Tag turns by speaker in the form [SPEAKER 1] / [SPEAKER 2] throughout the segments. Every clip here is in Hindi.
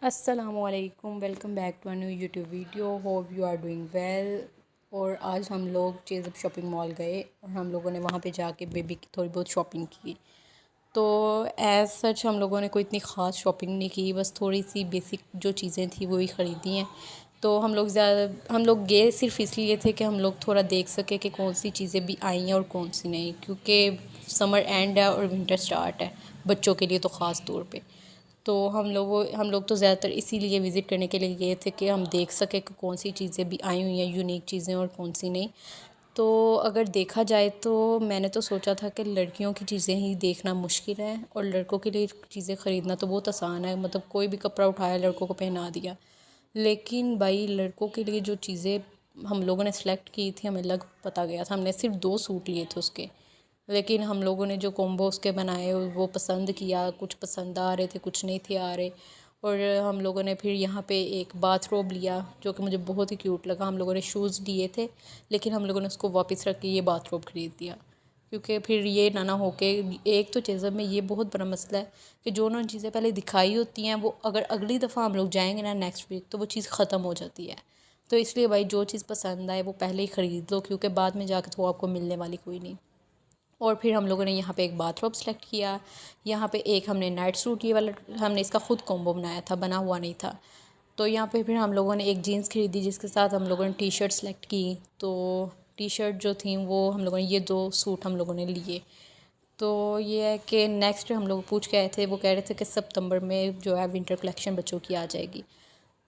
[SPEAKER 1] अस्सलामुअलैकुम, welcome back to a new YouTube video. Hope you are doing well. और आज हम लोग चेज़अप शॉपिंग मॉल गए और हम लोगों ने वहाँ पे जाके बेबी की थोड़ी बहुत शॉपिंग की। तो एज़ सच हम लोगों ने कोई इतनी ख़ास शॉपिंग नहीं की, बस थोड़ी सी बेसिक जो चीज़ें थी वही ख़रीदी हैं। तो हम लोग गए सिर्फ इसलिए थे कि हम लोग थोड़ा देख सके कि कौन सी चीज़ें भी आई हैं और कौन सी नहीं, क्योंकि समर एंड है और विंटर स्टार्ट है बच्चों के लिए तो ख़ास तौर पे। तो हम लोग तो ज़्यादातर इसीलिए विज़िट करने के लिए गए थे कि हम देख सकें कि कौन सी चीज़ें भी आई हुई हैं यूनिक चीज़ें और कौन सी नहीं। तो अगर देखा जाए तो मैंने तो सोचा था कि लड़कियों की चीज़ें ही देखना मुश्किल है और लड़कों के लिए चीज़ें ख़रीदना तो बहुत आसान है, मतलब कोई भी कपड़ा उठाया लड़कों को पहना दिया। लेकिन भाई लड़कों के लिए जो चीज़ें हम लोगों ने सेलेक्ट की थी हमें लग पता गया था। हमने सिर्फ 2 सूट लिए थे उसके, लेकिन हम लोगों ने जो कॉम्बो उसके बनाए वो पसंद किया, कुछ पसंद आ रहे थे कुछ नहीं थे आ रहे। और हम लोगों ने फिर यहाँ पे एक बाथरोब लिया जो कि मुझे बहुत ही क्यूट लगा। हम लोगों ने शूज़ लिए थे लेकिन हम लोगों ने उसको वापस रख के ये बाथरोब ख़रीद दिया, क्योंकि फिर ये ना हो के एक तो चीज़ों में ये बहुत बड़ा मसला है कि जो उन्होंने चीज़ें पहले दिखाई होती हैं वो अगर अगली दफ़ा हम लोग जाएंगे ना नेक्स्ट वीक तो वो चीज़ ख़त्म हो जाती है। तो इसलिए भाई जो चीज़ पसंद आए वो पहले ही ख़रीद लो, क्योंकि बाद में जाकर तो आपको मिलने वाली कोई नहीं। और फिर हम लोगों ने यहाँ पे एक बाथरोब सेलेक्ट किया। यहाँ पे एक हमने नाइट सूट ये वाला हमने इसका ख़ुद कॉम्बो बनाया था, बना हुआ नहीं था। तो यहाँ पे फिर हम लोगों ने एक जीन्स खरीदी जिसके साथ हम लोगों ने टी शर्ट सेलेक्ट की। तो टी शर्ट जो थी वो हम लोगों ने ये 2 सूट हम लोगों ने लिए। तो ये है कि नेक्स्ट हम लोग पूछ के आए थे, वो कह रहे थे कि सितंबर में जो है विंटर कलेक्शन बच्चों की आ जाएगी।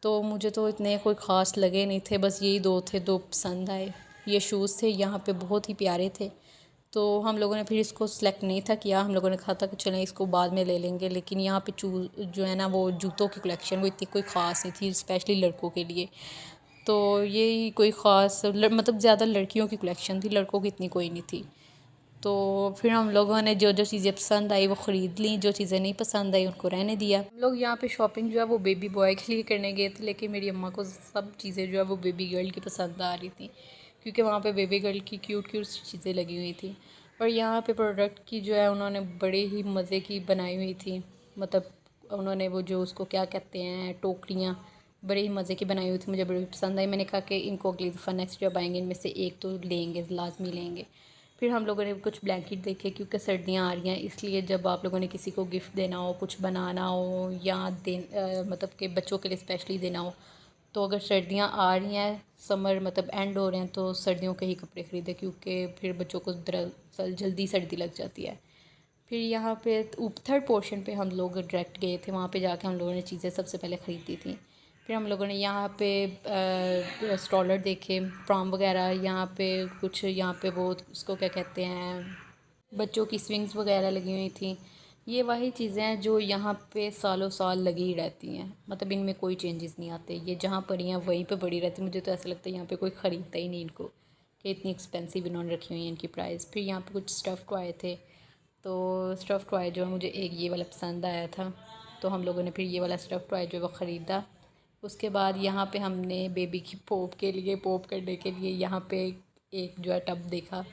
[SPEAKER 1] तो मुझे तो इतने कोई ख़ास लगे नहीं थे, बस यही 2 थे, 2 पसंद आए। ये शूज़ थे यहाँ पे बहुत ही प्यारे थे। तो हम लोगों ने फिर इसको सिलेक्ट नहीं था किया, हम लोगों ने कहा था कि चलें इसको बाद में ले लेंगे। लेकिन यहाँ पे जो है ना वो जूतों की कलेक्शन वो इतनी कोई ख़ास नहीं थी, स्पेशली लड़कों के लिए। तो यही कोई ख़ास मतलब ज़्यादा लड़कियों की कलेक्शन थी, लड़कों की इतनी कोई नहीं थी। तो फिर हम लोगों ने जो जो चीज़ें पसंद आई वो ख़रीद ली, जो चीज़ें नहीं पसंद आई उनको रहने दिया। हम लोग यहाँ पे शॉपिंग जो है वो बेबी बॉय के लिए करने गए थे, लेकिन मेरी अम्मा को सब चीज़ें जो है वो बेबी गर्ल की पसंद आ रही थी, क्योंकि वहाँ पे बेबी गर्ल की क्यूट क्यूट चीज़ें लगी हुई थी। और यहाँ पे प्रोडक्ट की जो है उन्होंने बड़े ही मज़े की बनाई हुई थी, मतलब उन्होंने वो जो उसको क्या कहते हैं टोकरियाँ बड़े ही मज़े की बनाई हुई थी, मुझे बड़ी पसंद आई। मैंने कहा कि इनको अगली दफ़ा नेक्स्ट जब आएंगे इनमें से एक तो लेंगे, लाजमी लेंगे। फिर हम लोगों ने कुछ ब्लैंकेट देखे, क्योंकि सर्दियाँ आ रही हैं, इसलिए जब आप लोगों ने किसी को गिफ्ट देना हो, कुछ बनाना हो या मतलब कि बच्चों के लिए स्पेशली देना हो, तो अगर सर्दियाँ आ रही हैं, समर मतलब एंड हो रहे हैं, तो सर्दियों के ही कपड़े ख़रीदें, क्योंकि फिर बच्चों को दरअसल जल्दी सर्दी लग जाती है। फिर यहाँ पे थर्ड पोर्शन पे हम लोग डायरेक्ट गए थे, वहाँ पे जाके हम लोगों ने चीज़ें सबसे पहले ख़रीदी थी। फिर हम लोगों ने यहाँ पे स्टॉलर देखे, प्रॉम वगैरह, यहाँ पे कुछ यहाँ पे वो उसको क्या कहते हैं बच्चों की स्विंग्स वगैरह लगी हुई थी। ये वही चीज़ें हैं जो यहाँ पे सालों साल लगी ही रहती हैं, मतलब इनमें कोई चेंजेस नहीं आते, ये जहाँ पड़ी हैं वहीं पे पड़ी रहती। मुझे तो ऐसा लगता है यहाँ पे कोई ख़रीदता ही नहीं इनको, कि इतनी एक्सपेंसिव इन्होंने रखी हुई है इनकी प्राइस। फिर यहाँ पे कुछ स्टफ़ टॉय थे, तो स्टफ़ टॉय जो है मुझे एक ये वाला पसंद आया था, तो हम लोगों ने फिर ये वाला स्टफ़ टॉय जो है वो ख़रीदा। उसके बाद यहाँ पे हमने बेबी की पॉप के लिए पॉप करने के लिए यहाँ पे एक जो है टब देखा,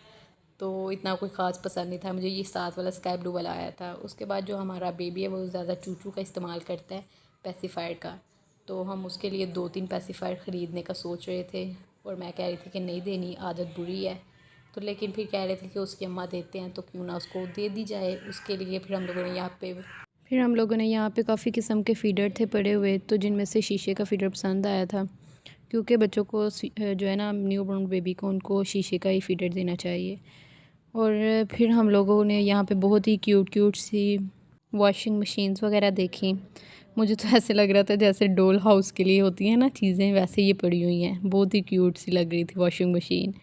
[SPEAKER 1] तो इतना कोई ख़ास पसंद नहीं था मुझे, ये साथ वाला स्काई ब्लू वाला आया था। उसके बाद जो हमारा बेबी है वो ज़्यादा चूचू का इस्तेमाल करता है, पेसिफायर का, तो हम उसके लिए 2-3 पेसिफायर ख़रीदने का सोच रहे थे। और मैं कह रही थी कि नहीं देनी, आदत बुरी है। तो लेकिन फिर कह रहे थे कि उसकी अम्मा देते हैं तो क्यों ना उसको दे दी जाए। उसके लिए फिर हम लोगों ने यहाँ पे काफ़ी किस्म के फ़ीडर थे पड़े हुए, तो जिनमें से शीशे का फ़ीडर पसंद आया था, क्योंकि बच्चों को जो है ना न्यू बॉर्न बेबी को उनको शीशे का ही फ़ीडर देना चाहिए। और फिर हम लोगों ने यहाँ पे बहुत ही क्यूट क्यूट सी वॉशिंग मशीन्स वगैरह देखी। मुझे तो ऐसे लग रहा था जैसे डोल हाउस के लिए होती हैं ना चीज़ें, वैसे ये पड़ी हुई हैं, बहुत ही क्यूट सी लग रही थी वॉशिंग मशीन।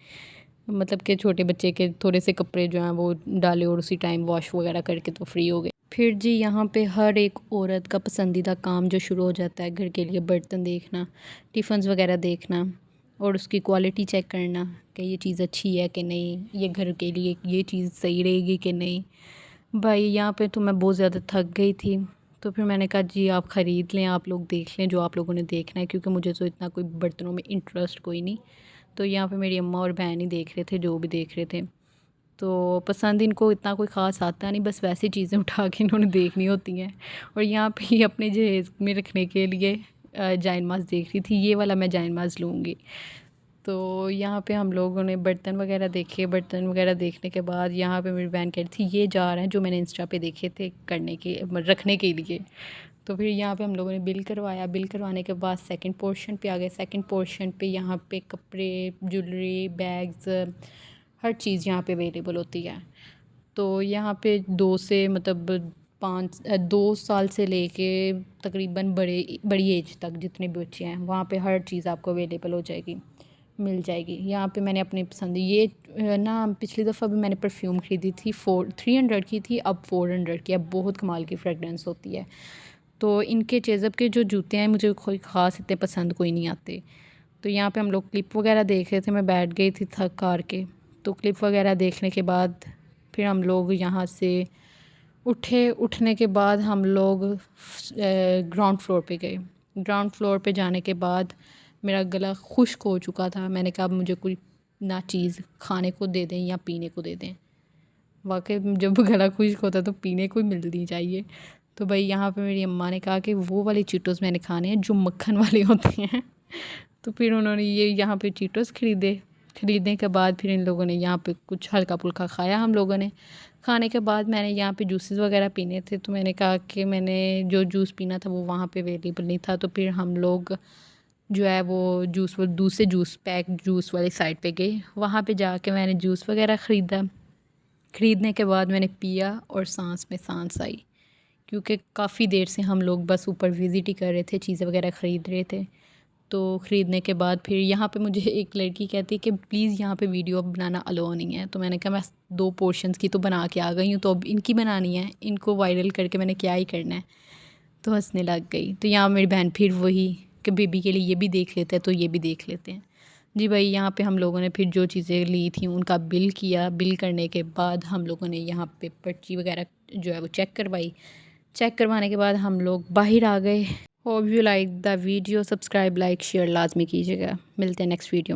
[SPEAKER 1] मतलब कि छोटे बच्चे के थोड़े से कपड़े जो हैं वो डाले और उसी टाइम वॉश वगैरह करके तो फ्री हो गए। फिर जी यहाँ पे हर एक औरत का पसंदीदा काम जो शुरू हो जाता है घर के लिए, बर्तन देखना, टिफ़न्स वगैरह देखना और उसकी क्वालिटी चेक करना कि ये चीज़ अच्छी है कि नहीं, ये घर के लिए ये चीज़ सही रहेगी कि नहीं। भाई यहाँ पे तो मैं बहुत ज़्यादा थक गई थी, तो फिर मैंने कहा जी आप ख़रीद लें, आप लोग देख लें जो आप लोगों ने देखना है, क्योंकि मुझे तो इतना कोई बर्तनों में इंटरेस्ट कोई नहीं। तो यहाँ पे मेरी अम्मा और बहन ही देख रहे थे जो भी देख रहे थे। तो पसंद इनको इतना कोई ख़ास आता नहीं, बस वैसी चीज़ें उठा के इन्होंने देखनी होती हैं। और यहाँ पे ही अपने जहेज़ में रखने के लिए जाइन माज़ देख रही थी, ये वाला मैं जाइन माज़ लूँगी। तो यहाँ पे हम लोगों ने बर्तन वगैरह देखे, बर्तन वगैरह देखने के बाद यहाँ पे मेरी बहन कह रही थी ये जार हैं जो मैंने इंस्टा पे देखे थे करने के रखने के लिए। तो फिर यहाँ पे हम लोगों ने बिल करवाया, बिल करवाने के बाद सेकंड पोर्शन पे आ गए। सेकंड पोर्शन पे यहाँ पे कपड़े, ज्वेलरी, बैग्स, हर चीज़ यहाँ पे अवेलेबल होती है। तो यहाँ पे 2 से मतलब 2 साल से लेके तकरीबन बड़ी एज तक जितने भी बच्चे हैं वहाँ पे हर चीज़ आपको अवेलेबल हो जाएगी, मिल जाएगी। यहाँ पे मैंने अपनी पसंद ये ना पिछली दफ़ा भी मैंने परफ्यूम ख़रीदी थी 300 की थी, अब 400 की। अब बहुत कमाल की फ्रेगरेंस होती है। तो इनके चेज़अप के जो जूते हैं मुझे कोई ख़ास इतने पसंद कोई नहीं आते। तो यहाँ पे हम लोग क्लिप वगैरह देख रहे थे, मैं बैठ गई थी थक हार के। तो क्लिप वगैरह देखने के बाद फिर हम लोग यहाँ से उठने के बाद हम लोग ग्राउंड फ्लोर पे गए। ग्राउंड फ्लोर पे जाने के बाद मेरा गला खुश्क हो चुका था। मैंने कहा अब मुझे कोई ना चीज़ खाने को दे दें या पीने को दे दें। वाकई जब गला खुश्क होता है तो पीने को ही मिलनी चाहिए। तो भाई यहाँ पे मेरी अम्मा ने कहा कि वो वाले चीटोस मैंने खाने हैं जो मक्खन वाले होते हैं। तो फिर उन्होंने ये यहाँ पे चीटोस ख़रीदने के बाद फिर इन लोगों ने यहाँ पे कुछ हल्का फुल्का खाया। हम लोगों ने खाने के बाद मैंने यहाँ पे जूसेस वगैरह पीने थे, तो मैंने कहा कि मैंने जो जूस पीना था वो वहाँ पे अवेलेबल नहीं था। तो फिर हम लोग जो है वो दूसरे जूस वाली साइड पे गए। वहाँ पे जाके मैंने जूस वगैरह ख़रीदने के बाद मैंने पिया और सांस में सांस आई, क्योंकि काफ़ी देर से हम लोग बस ऊपर विज़िट ही कर रहे थे, चीज़ें वगैरह ख़रीद रहे थे। तो ख़रीदने के बाद फिर यहाँ पे मुझे एक लड़की कहती है कि प्लीज़ यहाँ पे वीडियो बनाना अलाउ नहीं है। तो मैंने कहा मैं 2 पोर्शंस की तो बना के आ गई हूँ, तो अब इनकी बनानी है, इनको वायरल करके मैंने क्या ही करना है। तो हंसने लग गई। तो यहाँ मेरी बहन फिर वही कि बेबी के लिए ये भी देख लेते हैं, तो ये भी देख लेते हैं। जी भाई, यहाँ पे हम लोगों ने फिर जो चीज़ें ली थी उनका बिल किया। बिल करने के बाद हम लोगों ने यहाँ पे पर्ची वगैरह जो है वो चेक करवाई। चेक करवाने के बाद हम लोग बाहर आ गए। Hope you like the video. Subscribe, like, share लाजमी कीजिएगा। मिलते हैं नेक्स्ट वीडियो में।